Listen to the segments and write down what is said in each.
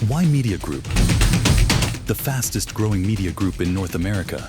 Why Media Group? The fastest growing media group in North America.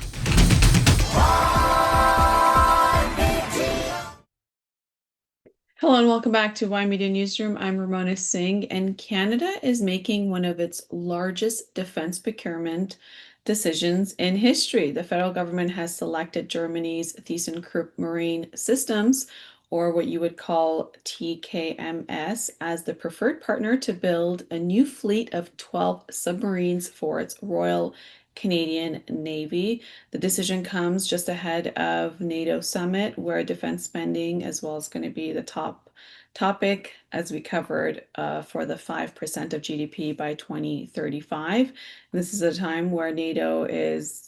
Hello and welcome back to Y Media Newsroom. I'm Ramona Singh, and Canada is making one of its largest defense procurement decisions in history. The federal government has selected Germany's ThyssenKrupp Marine Systems, or what you would call TKMS, as the preferred partner to build a new fleet of 12 submarines for its Royal Canadian Navy. The decision comes just ahead of NATO summit, where defense spending as well is going to be the top topic, as we covered, for the 5% of GDP by 2035. This is a time where NATO is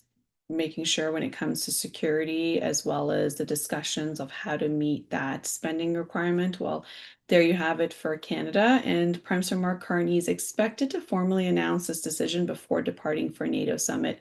making sure when it comes to security, as well as the discussions of how to meet that spending requirement. Well, there you have it for Canada, and Prime Minister Mark Carney is expected to formally announce this decision before departing for NATO summit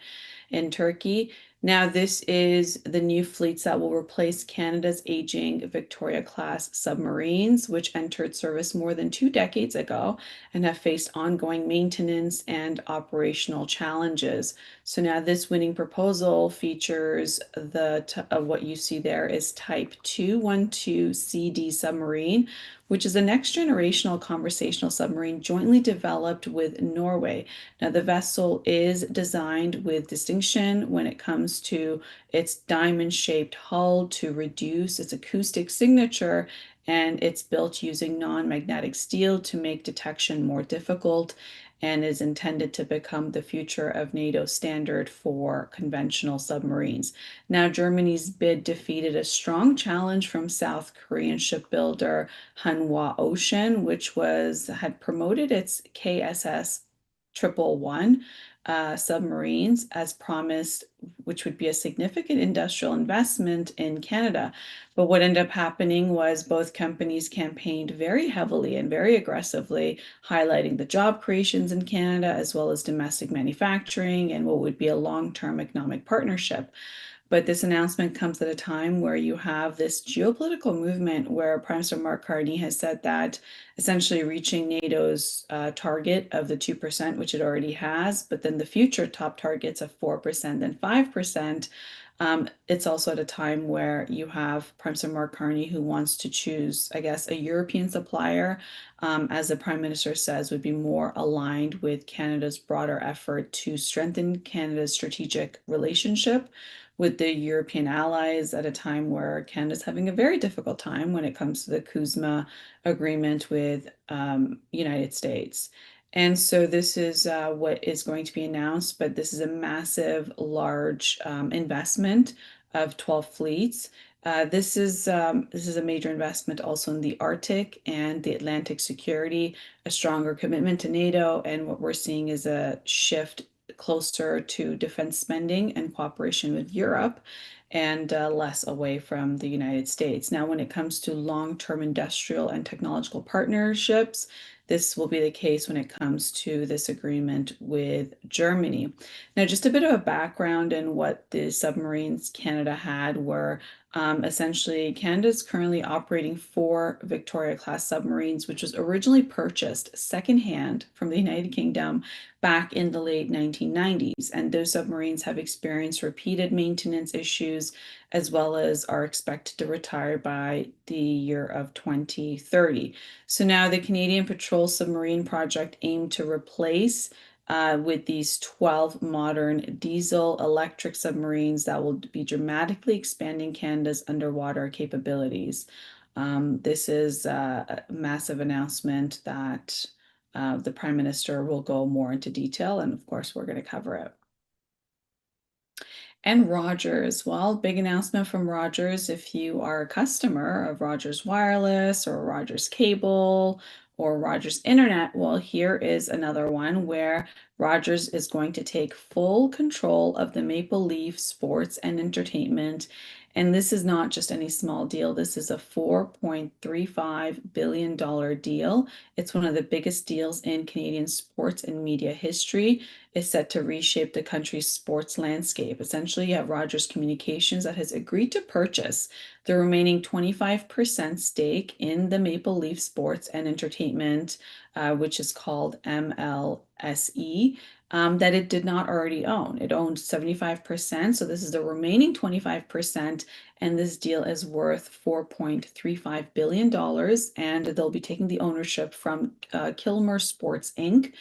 in Turkey. Now, this is the new fleets that will replace Canada's aging Victoria-class submarines, which entered service more than 2 decades ago and have faced ongoing maintenance and operational challenges. So now this winning proposal features what you see there is Type 212CD submarine, which is a next generational conversational submarine jointly developed with Norway. Now, the vessel is designed with distinction when it comes to its diamond-shaped hull to reduce its acoustic signature, and it's built using non-magnetic steel to make detection more difficult, and is intended to become the future of NATO standard for conventional submarines. Now, Germany's bid defeated a strong challenge from South Korean shipbuilder Hanwha Ocean, which had promoted its KSS 111 submarines as promised, which would be a significant industrial investment in Canada. But what ended up happening was both companies campaigned very heavily and very aggressively, highlighting the job creations in Canada, as well as domestic manufacturing and what would be a long-term economic partnership. But this announcement comes at a time where you have this geopolitical movement where Prime Minister Mark Carney has said that essentially reaching NATO's target of the 2%, which it already has, but then the future top targets of 4% and 5%. It's also at a time where you have Prime Minister Mark Carney, who wants to choose, I guess, a European supplier, as the Prime Minister says, would be more aligned with Canada's broader effort to strengthen Canada's strategic relationship with the European allies at a time where Canada's having a very difficult time when it comes to the CUSMA agreement with United States. And so this is what is going to be announced, but this is a massive, large investment of 12 fleets. This is a major investment also in the Arctic and the Atlantic security, a stronger commitment to NATO, and what we're seeing is a shift closer to defense spending and cooperation with Europe, and less away from the United States. Now, when it comes to long-term industrial and technological partnerships, this will be the case when it comes to this agreement with Germany. Now, just a bit of a background in what the submarines Canada had were essentially Canada's currently operating 4 Victoria-class submarines, which was originally purchased secondhand from the United Kingdom back in the late 1990s. And those submarines have experienced repeated maintenance issues, as well as are expected to retire by the year of 2030. So now the Canadian Patrol Submarine Project aimed to replace with these 12 modern diesel electric submarines that will be dramatically expanding Canada's underwater capabilities. This is a massive announcement that the Prime Minister will go more into detail, and of course, we're going to cover it. And Rogers, well, big announcement from Rogers. If you are a customer of Rogers Wireless or Rogers Cable or Rogers Internet, well, here is another one where Rogers is going to take full control of the Maple Leaf sports and entertainment. And this is not just any small deal. This is a $4.35 billion deal. It's one of the biggest deals in Canadian sports and media history. It's set to reshape the country's sports landscape. Essentially, you have Rogers Communications that has agreed to purchase the remaining 25% stake in the Maple Leaf Sports and Entertainment, which is called MLSE, that it did not already own. It owned 75%, so this is the remaining 25%, and this deal is worth $4.35 billion, and they'll be taking the ownership from Kilmer Sports Inc.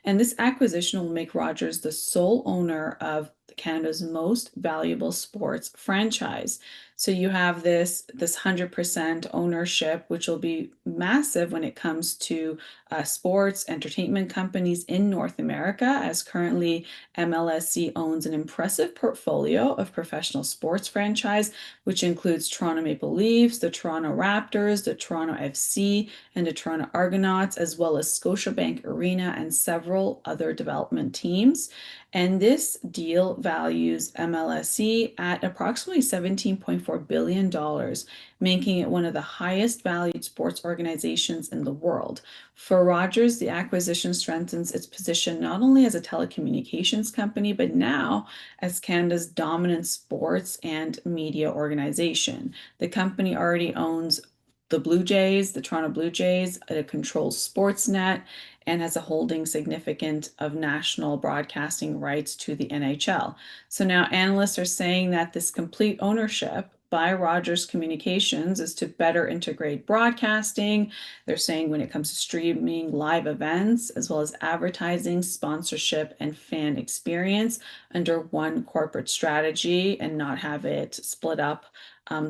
And this acquisition will make Rogers the sole owner of Canada's most valuable sports franchise. So you have this 100% ownership, which will be massive when it comes to sports entertainment companies in North America, as currently MLSE owns an impressive portfolio of professional sports franchise, which includes Toronto Maple Leafs, the Toronto Raptors, the Toronto FC, and the Toronto Argonauts, as well as Scotiabank Arena and several other development teams. And this deal values MLSE at approximately $17.4 billion, making it one of the highest valued sports organizations in the world. For Rogers, the acquisition strengthens its position not only as a telecommunications company, but now as Canada's dominant sports and media organization. The company already owns the Blue Jays, the Toronto Blue Jays. It controls Sportsnet and has a holding significant of national broadcasting rights to the NHL. So now analysts are saying that this complete ownership by Rogers Communications is to better integrate broadcasting. They're saying when it comes to streaming live events, as well as advertising, sponsorship, and fan experience under one corporate strategy and not have it split up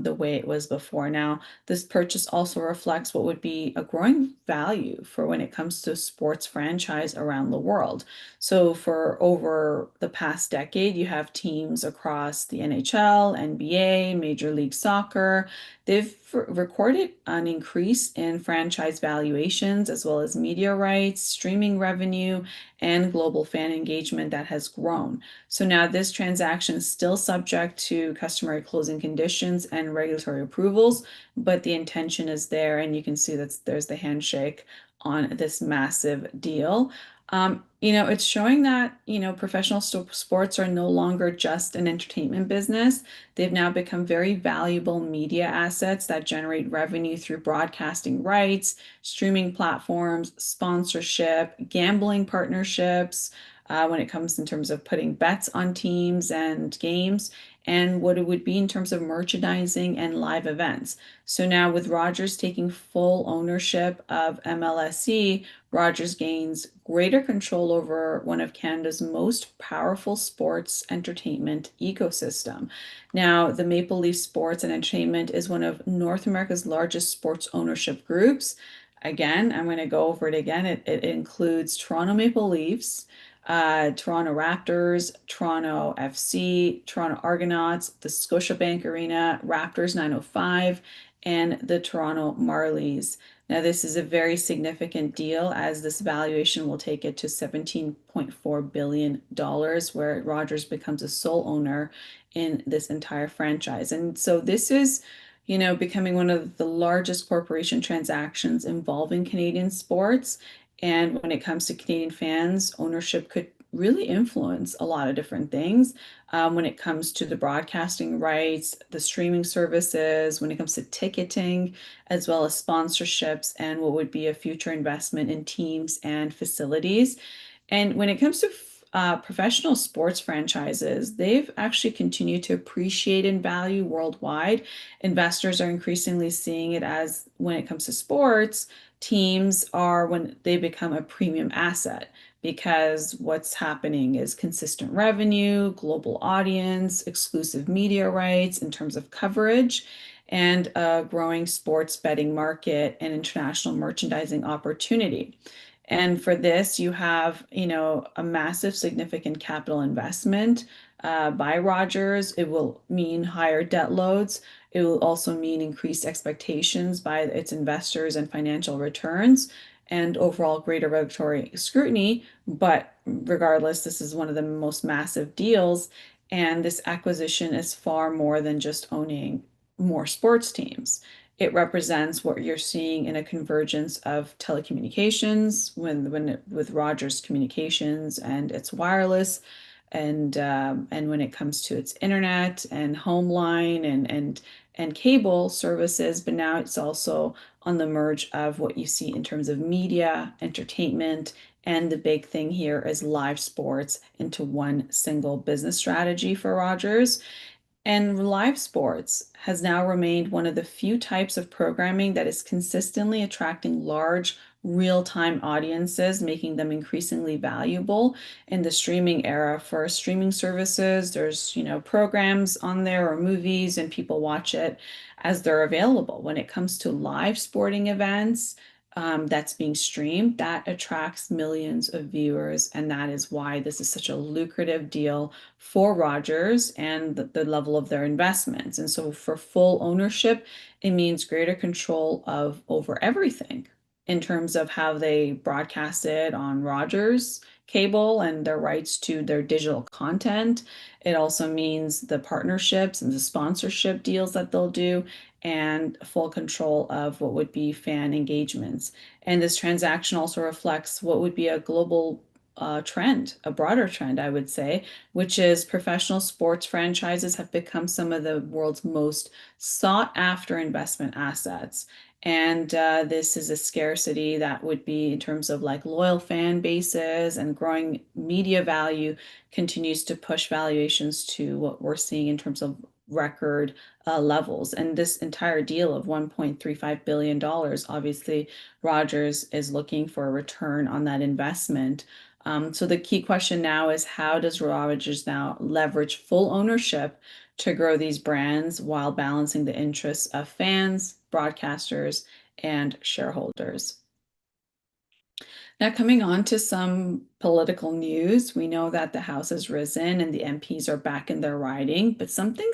the way it was before. Now, this purchase also reflects what would be a growing value for when it comes to sports franchise around the world. So for over the past decade, you have teams across the NHL, NBA, Major League Soccer. They've recorded an increase in franchise valuations as well as media rights, streaming revenue, and global fan engagement that has grown. So now this transaction is still subject to customary closing conditions and regulatory approvals, but the intention is there, and you can see that there's the handshake on this massive deal. It's showing that, professional sports are no longer just an entertainment business. They've now become very valuable media assets that generate revenue through broadcasting rights, streaming platforms, sponsorship, gambling partnerships, when it comes in terms of putting bets on teams and games, and what it would be in terms of merchandising and live events. So now with Rogers taking full ownership of MLSE, Rogers gains greater control over one of Canada's most powerful sports entertainment ecosystem. Now, the Maple Leaf Sports and Entertainment is one of North America's largest sports ownership groups. Again, I'm going to go over it again. It includes Toronto Maple Leafs, Toronto Raptors, Toronto FC, Toronto Argonauts, the Scotiabank Arena, Raptors 905, and the Toronto Marlies. Now, this is a very significant deal as this valuation will take it to $17.4 billion, where Rogers becomes a sole owner in this entire franchise. And so this is, becoming one of the largest corporation transactions involving Canadian sports. And when it comes to Canadian fans, ownership could really influence a lot of different things when it comes to the broadcasting rights, the streaming services, when it comes to ticketing, as well as sponsorships, and what would be a future investment in teams and facilities. And when it comes to professional sports franchises, they've actually continued to appreciate in value worldwide. Investors are increasingly seeing it as when it comes to sports, teams are when they become a premium asset because what's happening is consistent revenue, global audience, exclusive media rights in terms of coverage, and a growing sports betting market and international merchandising opportunity. And for this, you have, a massive significant capital investment by Rogers. It will mean higher debt loads. It will also mean increased expectations by its investors and financial returns and overall greater regulatory scrutiny. But regardless, this is one of the most massive deals. And this acquisition is far more than just owning more sports teams. It represents what you're seeing in a convergence of telecommunications with Rogers Communications and its wireless, and when it comes to its internet and home line and cable services, but now it's also on the merge of what you see in terms of media, entertainment, and the big thing here is live sports into one single business strategy for Rogers. And live sports has now remained one of the few types of programming that is consistently attracting large, real-time audiences, making them increasingly valuable in the streaming era. For streaming services, there's, programs on there or movies, and people watch it as they're available. When it comes to live sporting events, that's being streamed, that attracts millions of viewers, and that is why this is such a lucrative deal for Rogers and the level of their investments. And so for full ownership, it means greater control of over everything in terms of how they broadcast it on Rogers cable and their rights to their digital content. It also means the partnerships and the sponsorship deals that they'll do and full control of what would be fan engagements. And this transaction also reflects what would be a global trend, a broader trend, I would say, which is professional sports franchises have become some of the world's most sought after investment assets. And this is a scarcity that would be in terms of like loyal fan bases and growing media value continues to push valuations to what we're seeing in terms of record levels. And this entire deal of $1.35 billion, obviously, Rogers is looking for a return on that investment. So the key question now is how does Rogers now leverage full ownership to grow these brands while balancing the interests of fans, broadcasters, and shareholders? Now, coming on to some political news, we know that the House has risen and the MPs are back in their riding, but something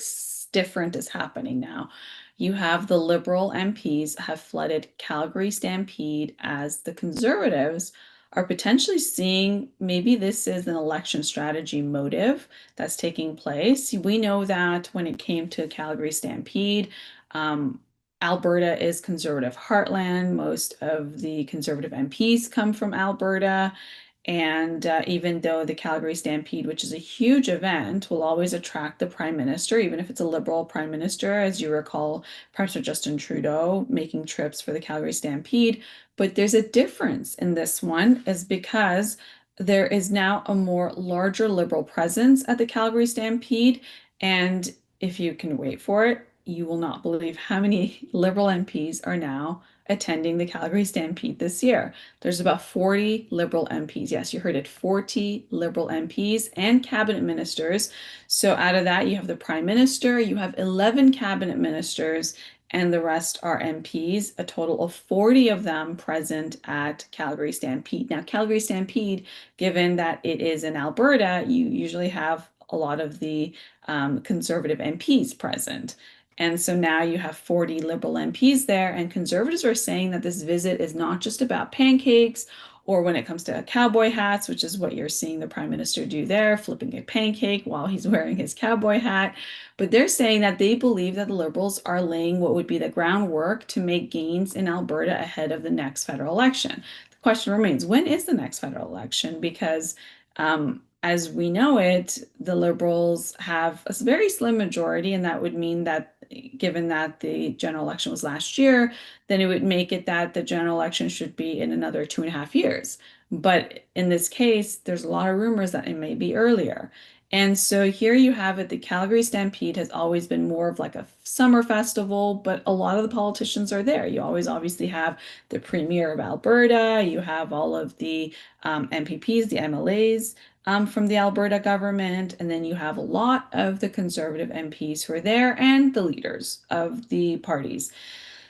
different is happening now. You have the Liberal MPs have flooded Calgary Stampede as the Conservatives are potentially seeing maybe this is an election strategy motive that's taking place. We know that when it came to Calgary Stampede, Alberta is conservative heartland. Most of the conservative MPs come from Alberta. And even though the Calgary Stampede, which is a huge event, will always attract the prime minister, even if it's a liberal prime minister, as you recall, Prime Minister Justin Trudeau making trips for the Calgary Stampede. But there's a difference in this one, is because there is now a more larger liberal presence at the Calgary Stampede. And if you can wait for it, you will not believe how many Liberal MPs are now attending the Calgary Stampede this year. There's about 40 Liberal MPs. Yes, you heard it, 40 Liberal MPs and cabinet ministers. So out of that, you have the Prime Minister, you have 11 cabinet ministers, and the rest are MPs, a total of 40 of them present at Calgary Stampede. Now, Calgary Stampede, given that it is in Alberta, you usually have a lot of the conservative MPs present. And so now you have 40 Liberal MPs there, and conservatives are saying that this visit is not just about pancakes or when it comes to cowboy hats, which is what you're seeing the Prime Minister do there, flipping a pancake while he's wearing his cowboy hat. But they're saying that they believe that the Liberals are laying what would be the groundwork to make gains in Alberta ahead of the next federal election. The question remains, when is the next federal election? Because as we know it, the Liberals have a very slim majority, and that would mean that given that the general election was last year, then it would make it that the general election should be in another 2.5 years. But in this case, there's a lot of rumors that it may be earlier. And so here you have it, the Calgary Stampede has always been more of like a summer festival, but a lot of the politicians are there. You always obviously have the Premier of Alberta, you have all of the MPPs, the MLAs from the Alberta government, and then you have a lot of the conservative MPs who are there and the leaders of the parties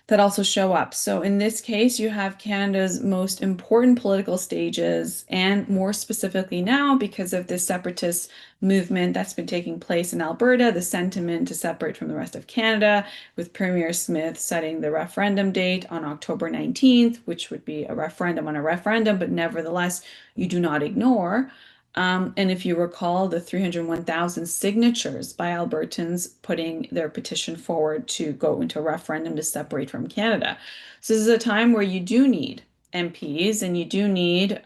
that also show up. So in this case, you have Canada's most important political stages, and more specifically now, because of this separatist movement that's been taking place in Alberta, the sentiment to separate from the rest of Canada, with Premier Smith setting the referendum date on October 19th, which would be a referendum on a referendum, but nevertheless, you do not ignore. And if you recall, the 301,000 signatures by Albertans putting their petition forward to go into a referendum to separate from Canada. So this is a time where you do need MPs and you do need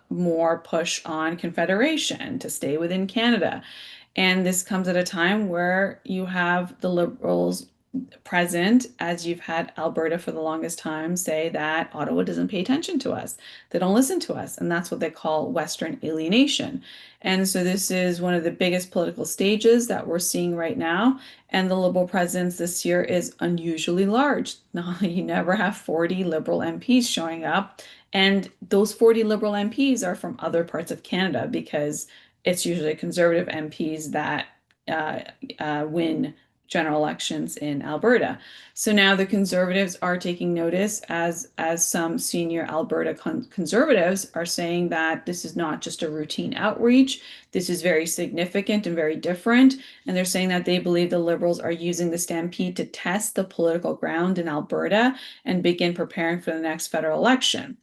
more push on Confederation to stay within Canada. And this comes at a time where you have the Liberals present as you've had Alberta for the longest time say that Ottawa doesn't pay attention to us. They don't listen to us. And that's what they call Western alienation. And so this is one of the biggest political stages that we're seeing right now. And the Liberal presence this year is unusually large. Now, you never have 40 Liberal MPs showing up. And those 40 Liberal MPs are from other parts of Canada because it's usually Conservative MPs that uh, win general elections in Alberta. So now the Conservatives are taking notice as some senior Alberta Conservatives are saying that this is not just a routine outreach. This is very significant and very different. And they're saying that they believe the Liberals are using the Stampede to test the political ground in Alberta and begin preparing for the next federal election.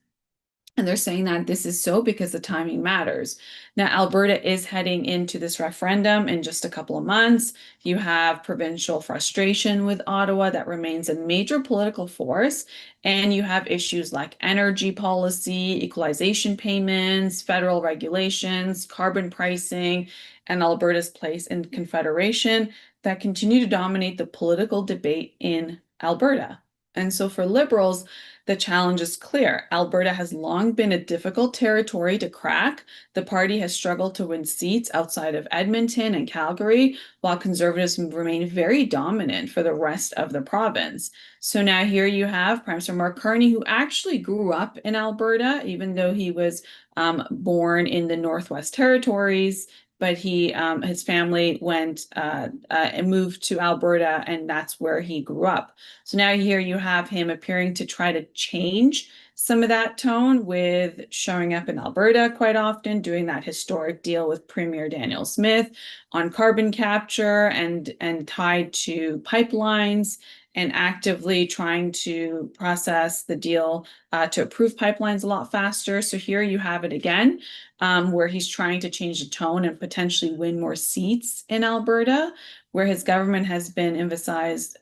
And they're saying that this is so because the timing matters. Now, Alberta is heading into this referendum in just a couple of months. You have provincial frustration with Ottawa that remains a major political force. And you have issues like energy policy, equalization payments, federal regulations, carbon pricing, and Alberta's place in Confederation that continue to dominate the political debate in Alberta. And so for Liberals, the challenge is clear. Alberta has long been a difficult territory to crack. The party has struggled to win seats outside of Edmonton and Calgary, while Conservatives remain very dominant for the rest of the province. So now here you have Prime Minister Mark Carney, who actually grew up in Alberta, even though he was born in the Northwest Territories. But his family went and moved to Alberta, and that's where he grew up. So now here you have him appearing to try to change some of that tone with showing up in Alberta quite often, doing that historic deal with Premier Daniel Smith on carbon capture and tied to pipelines, and actively trying to process the deal to approve pipelines a lot faster. So here you have it again, where he's trying to change the tone and potentially win more seats in Alberta, where his government has been emphasized,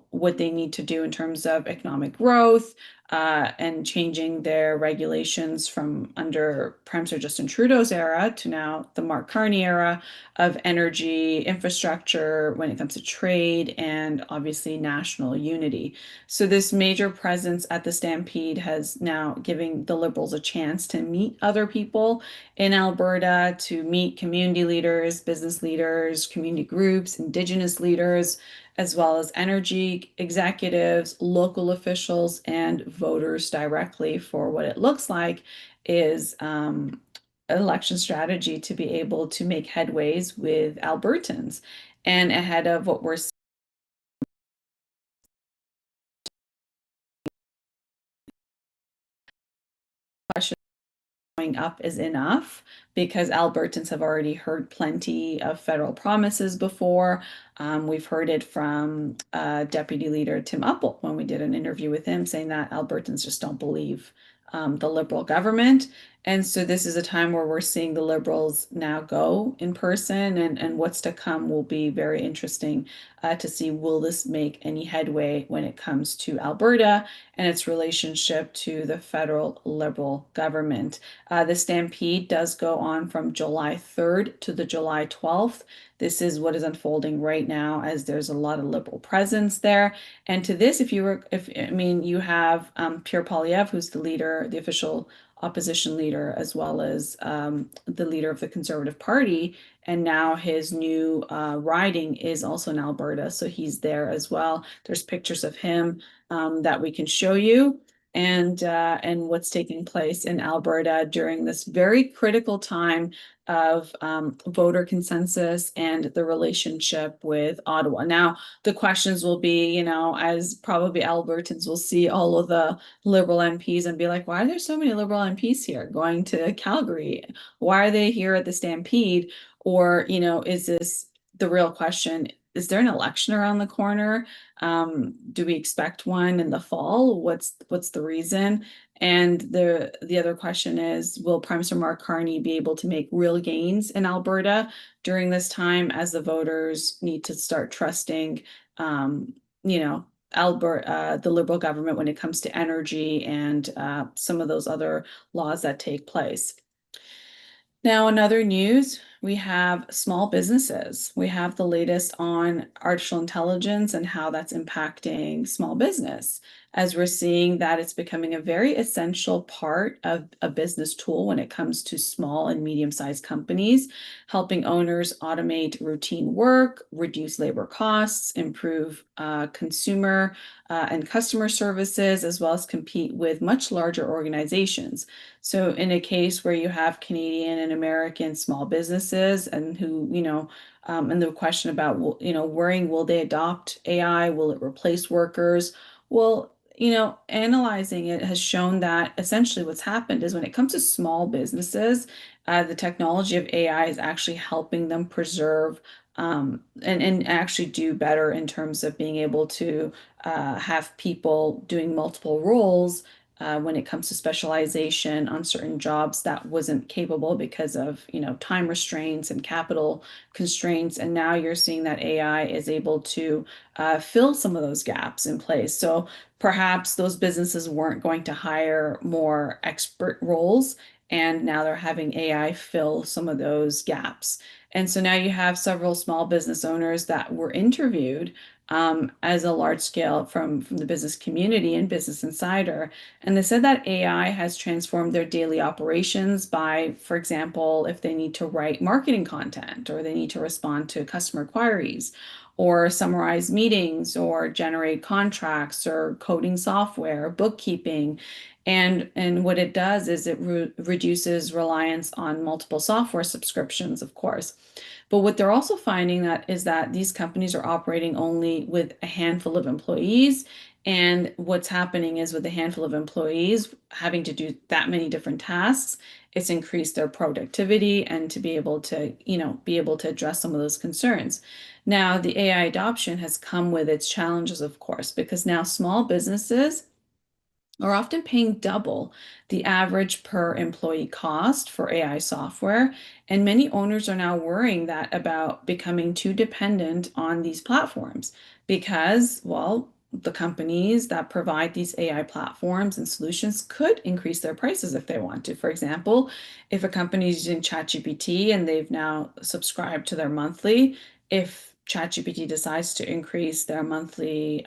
what they need to do in terms of economic growth, and changing their regulations from under Prime Minister Justin Trudeau's era to now the Mark Carney era of energy infrastructure when it comes to trade and obviously national unity. So this major presence at the Stampede has now giving the Liberals a chance to meet other people in Alberta, to meet community leaders, business leaders, community groups, Indigenous leaders, as well as energy executives, local officials, and voters directly for what it looks like is an election strategy to be able to make headways with Albertans. And ahead of what we're up is enough because Albertans have already heard plenty of federal promises before. We've heard it from Deputy Leader Tim Uppel when we did an interview with him saying that Albertans just don't believe the Liberal government. And so this is a time where we're seeing the Liberals now go in person, and what's to come will be very interesting to see, will this make any headway when it comes to Alberta and its relationship to the federal Liberal government. The Stampede does go on from July 3rd to the July 12th. This is what is unfolding right now as there's a lot of Liberal presence there. And to this, you have Pierre Poilievre, who's the leader, the official opposition leader, as well as the leader of the Conservative Party. And now his new riding is also in Alberta, so he's there as well. There's pictures of him that we can show you, and what's taking place in Alberta during this very critical time of voter consensus and the relationship with Ottawa. Now, the questions will be, as probably Albertans will see all of the Liberal MPs and be like, why are there so many Liberal MPs here going to Calgary? Why are they here at the Stampede? Or, is this the real question? Is there an election around the corner? Do we expect one in the fall? What's the reason? And the other question is, will Prime Minister Mark Carney be able to make real gains in Alberta during this time as the voters need to start trusting, Alberta, the Liberal government when it comes to energy and some of those other laws that take place? Now, in other news, We have small businesses. We have the latest on artificial intelligence and how that's impacting small business, as we're seeing that it's becoming a very essential part of a business tool when it comes to small and medium-sized companies, helping owners automate routine work, reduce labor costs, improve consumer and customer services, as well as compete with much larger organizations. So in a case where you have Canadian and American small businesses and who, and the question about, worrying, will they adopt AI? Will it replace workers? Well, analyzing it has shown that essentially what's happened is when it comes to small businesses, the technology of AI is actually helping them preserve and actually do better in terms of being able to have people doing multiple roles when it comes to specialization on certain jobs that wasn't capable because of, time restraints and capital constraints. And now you're seeing that AI is able to fill some of those gaps in place. So perhaps those businesses weren't going to hire more expert roles, and now they're having AI fill some of those gaps. And so now you have several small business owners that were interviewed as a large scale from the business community and Business Insider. And they said that AI has transformed their daily operations by, for example, if they need to write marketing content or they need to respond to customer queries or summarize meetings or generate contracts or coding software, bookkeeping. And what it does is it reduces reliance on multiple software subscriptions, of course. But what they're also finding that is that these companies are operating only with a handful of employees. And what's happening is with a handful of employees having to do that many different tasks, it's increased their productivity and to be able to, be able to address some of those concerns. Now, the AI adoption has come with its challenges, of course, because now small businesses are often paying double the average per employee cost for AI software. And many owners are now worrying that about becoming too dependent on these platforms because, well, the companies that provide these AI platforms and solutions could increase their prices if they want to. For example, if a company is using ChatGPT and they've now subscribed to their monthly, if ChatGPT decides to increase their monthly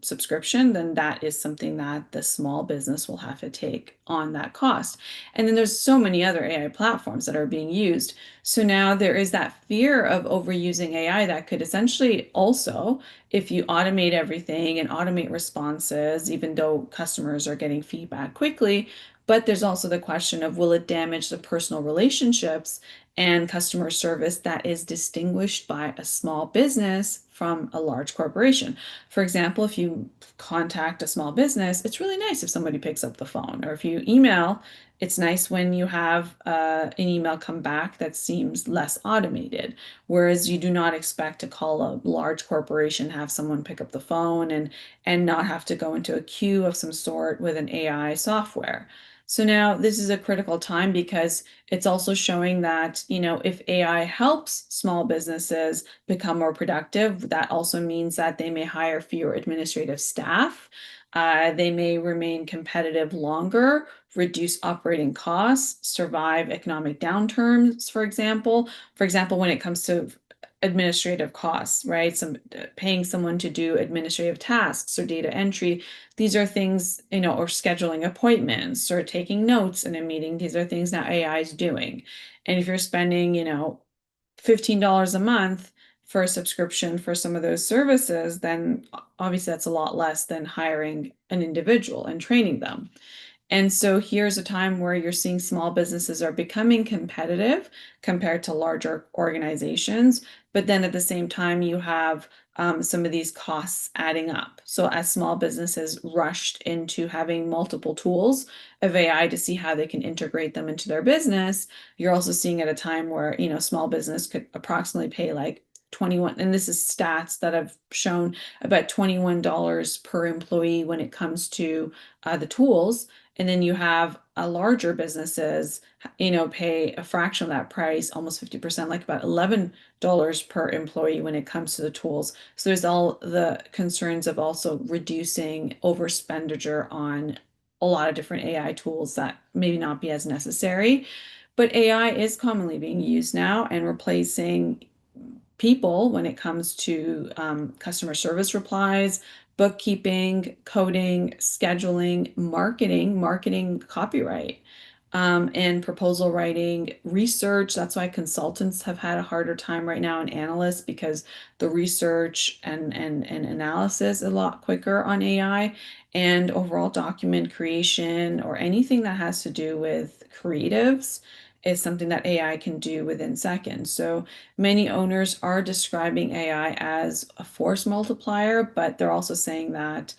subscription, then that is something that the small business will have to take on that cost. And then there's so many other AI platforms that are being used. So now there is that fear of overusing AI that could essentially also, if you automate everything and automate responses, even though customers are getting feedback quickly, but there's also the question of will it damage the personal relationships and customer service that is distinguished by a small business from a large corporation. For example, if you contact a small business, it's really nice if somebody picks up the phone, or if you email, it's nice when you have an email come back that seems less automated. Whereas you do not expect to call a large corporation, have someone pick up the phone and not have to go into a queue of some sort with an AI software. So now this is a critical time because it's also showing that, if AI helps small businesses become more productive, that also means that they may hire fewer administrative staff. They may remain competitive longer, reduce operating costs, survive economic downturns, for example. For example, when it comes to administrative costs, right? Paying someone to do administrative tasks or data entry. These are things, or scheduling appointments or taking notes in a meeting. These are things now AI is doing. And if you're spending, $15 a month for a subscription for some of those services, then obviously that's a lot less than hiring an individual and training them. And so here's a time where you're seeing small businesses are becoming competitive compared to larger organizations. But then at the same time, you have some of these costs adding up. So as small businesses rushed into having multiple tools of AI to see how they can integrate them into their business, you're also seeing at a time where, small business could approximately pay like 21, and this is stats that have shown about $21 per employee when it comes to the tools. And then you have larger businesses, pay a fraction of that price, almost 50%, like about $11 per employee when it comes to the tools. So there's all the concerns of also reducing overexpenditure on a lot of different AI tools that maybe not be as necessary. But AI is commonly being used now and replacing people when it comes to customer service replies, bookkeeping, coding, scheduling, marketing copyright, and proposal writing, research. That's why consultants have had a harder time right now, and analysts, because the research and analysis is a lot quicker on AI, and overall document creation or anything that has to do with creatives is something that AI can do within seconds. So many owners are describing AI as a force multiplier, but they're also saying that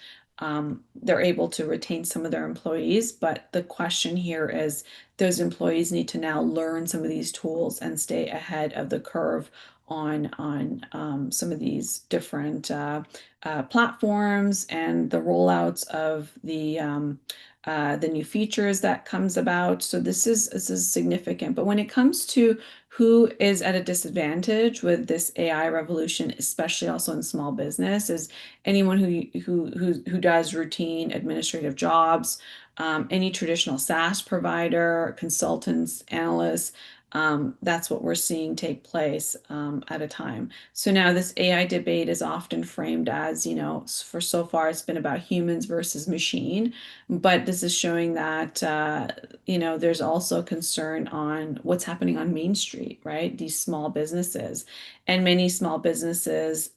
they're able to retain some of their employees. But the question here is those employees need to now learn some of these tools and stay ahead of the curve on some of these different platforms and the rollouts of the new features that comes about. So this is significant. But when it comes to who is at a disadvantage with this AI revolution, especially also in small business, is anyone who does routine administrative jobs, any traditional SaaS provider, consultants, analysts. That's what we're seeing take place at a time. So now this AI debate is often framed as, for so far it's been about humans versus machine, but this is showing that there's also concern on what's happening on Main Street, right? These small businesses, and many small businesses,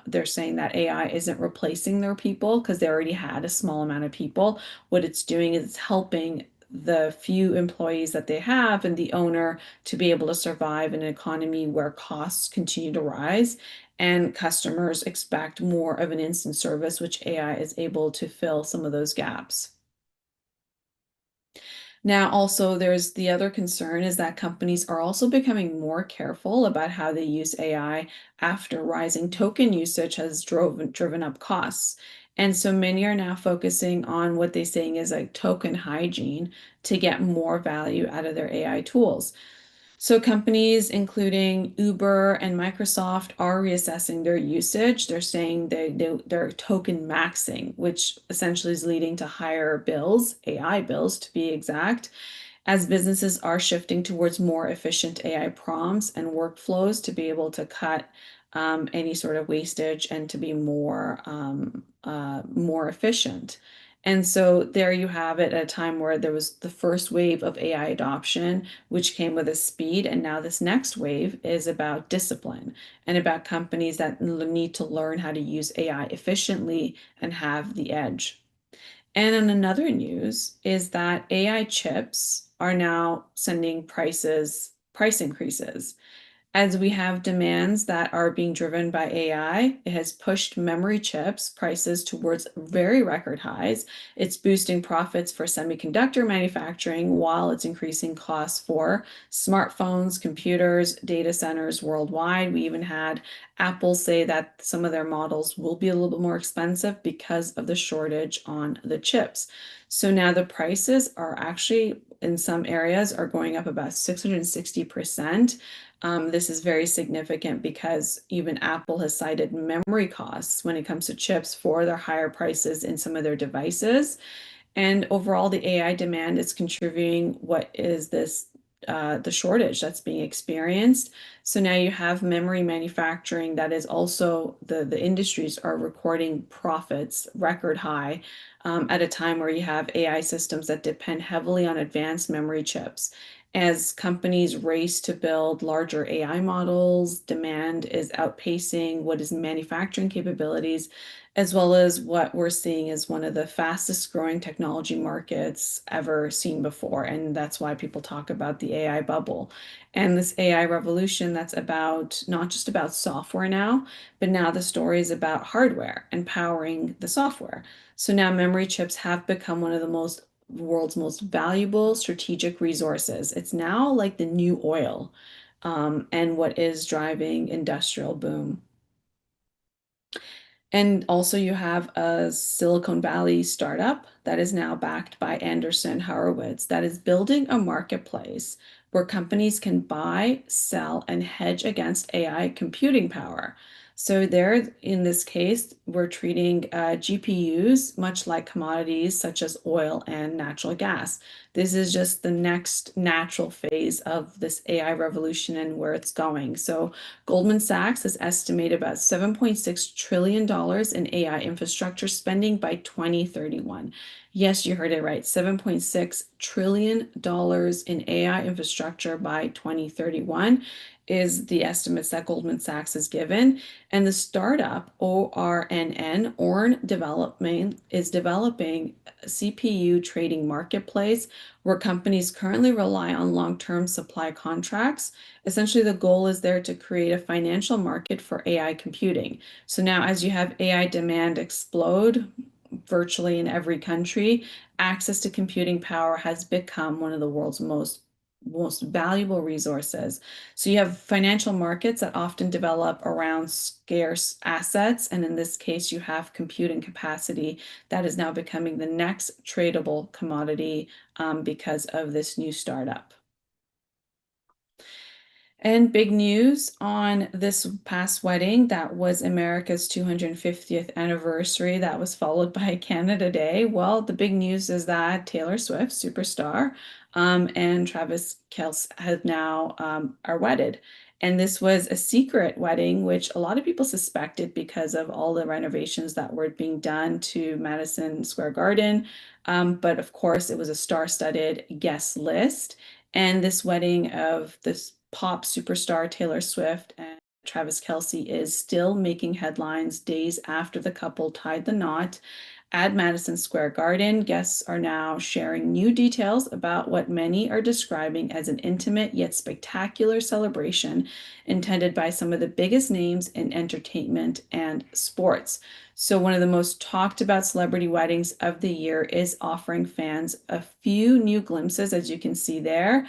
they're saying that AI isn't replacing their people because they already had a small amount of people. What it's doing is it's helping the few employees that they have and the owner to be able to survive in an economy where costs continue to rise and customers expect more of an instant service, which AI is able to fill some of those gaps. Now, also, there's the other concern is that companies are also becoming more careful about how they use AI after rising token usage has driven up costs. And so many are now focusing on what they're saying is like token hygiene to get more value out of their AI tools. So companies including Uber and Microsoft are reassessing their usage. They're saying they're token maxing, which essentially is leading to higher bills, AI bills to be exact, as businesses are shifting towards more efficient AI prompts and workflows to be able to cut any sort of wastage and to be more efficient. And so there you have it at a time where there was the first wave of AI adoption, which came with a speed. And now this next wave is about discipline and about companies that need to learn how to use AI efficiently and have the edge. And in another news is that AI chips are now sending price increases. As we have demands that are being driven by AI, it has pushed memory chips prices towards very record highs. It's boosting profits for semiconductor manufacturing while it's increasing costs for smartphones, computers, data centers worldwide. We even had Apple say that some of their models will be a little bit more expensive because of the shortage on the chips. So now the prices are actually in some areas are going up about 660%. This is very significant because even Apple has cited memory costs when it comes to chips for their higher prices in some of their devices. And overall, the AI demand is contributing what is this the shortage that's being experienced. So now you have memory manufacturing that is also the industries are recording profits record high at a time where you have AI systems that depend heavily on advanced memory chips. As companies race to build larger AI models, demand is outpacing what is manufacturing capabilities, as well as what we're seeing as one of the fastest growing technology markets ever seen before. And that's why people talk about the AI bubble and this AI revolution that's about not just about software now, but now the story is about hardware and powering the software. So now memory chips have become one of the world's most valuable strategic resources. It's now like the new oil, and what is driving industrial boom. And also, you have a Silicon Valley startup that is now backed by Anderson Horowitz that is building a marketplace where companies can buy, sell, and hedge against AI computing power. So, there, in this case, we're treating GPUs much like commodities such as oil and natural gas. This is just the next natural phase of this AI revolution and where it's going. So Goldman Sachs has estimated about $7.6 trillion in AI infrastructure spending by 2031. Yes, you heard it right. $7.6 trillion in AI infrastructure by 2031 is the estimates that Goldman Sachs has given. And the startup ORNN Development is developing a CPU trading marketplace where companies currently rely on long-term supply contracts. Essentially, the goal is there to create a financial market for AI computing. So now, as you have AI demand explode virtually in every country, access to computing power has become one of the world's most valuable resources. So you have financial markets that often develop around scarce assets, and in this case, you have computing capacity that is now becoming the next tradable commodity because of this new startup. And big news on this past wedding, that was America's 250th anniversary. That was followed by Canada Day. Well, the big news is that Taylor Swift, superstar, and Travis Kelce have now are wedded. And this was a secret wedding, which a lot of people suspected because of all the renovations that were being done to Madison Square Garden. But of course, it was a star-studded guest list. And this wedding of this pop superstar Taylor Swift and Travis Kelce is still making headlines days after the couple tied the knot at Madison Square Garden. Guests are now sharing new details about what many are describing as an intimate yet spectacular celebration intended by some of the biggest names in entertainment and sports. So one of the most talked about celebrity weddings of the year is offering fans a few new glimpses, as you can see there.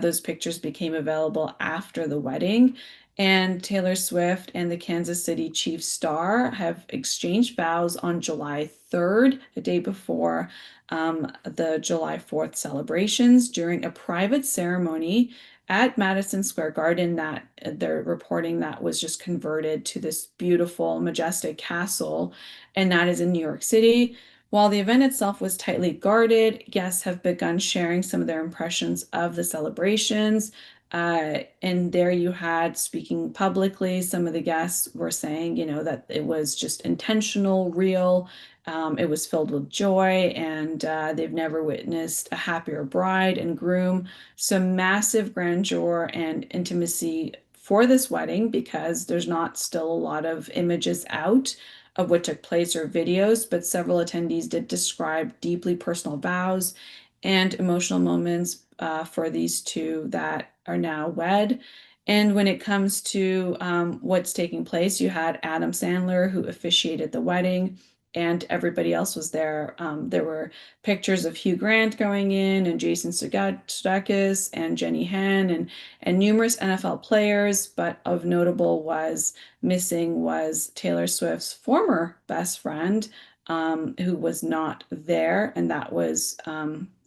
Those pictures became available after the wedding. And Taylor Swift and the Kansas City Chiefs star have exchanged vows on July 3rd, the day before the July 4th celebrations, during a private ceremony at Madison Square Garden that they're reporting that was just converted to this beautiful, majestic castle, and that is in New York City. While the event itself was tightly guarded, guests have begun sharing some of their impressions of the celebrations. And there you had, speaking publicly, some of the guests were saying, that it was just intentional, real. It was filled with joy, and they've never witnessed a happier bride and groom. Some massive grandeur and intimacy for this wedding because there's not still a lot of images out of what took place or videos, but several attendees did describe deeply personal vows and emotional moments for these two that are now wed. And when it comes to what's taking place, you had Adam Sandler, who officiated the wedding, and everybody else was there. There were pictures of Hugh Grant going in, and Jason Sudeikis, and Jenny Han, and numerous NFL players. But of notable was missing was Taylor Swift's former best friend, who was not there, and that was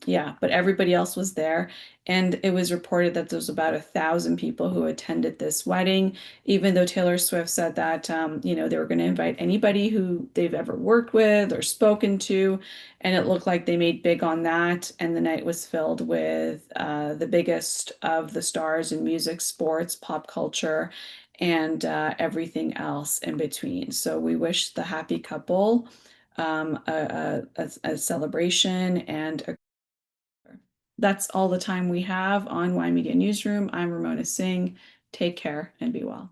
yeah, but everybody else was there. And it was reported that there was about 1,000 people who attended this wedding, even though Taylor Swift said that, they were going to invite anybody who they've ever worked with or spoken to. And it looked like they made big on that. And the night was filled with the biggest of the stars in music, sports, pop culture, and everything else in between. So we wish the happy couple a celebration and a that's all the time we have on Y Media Newsroom. I'm Ramona Singh. Take care and be well.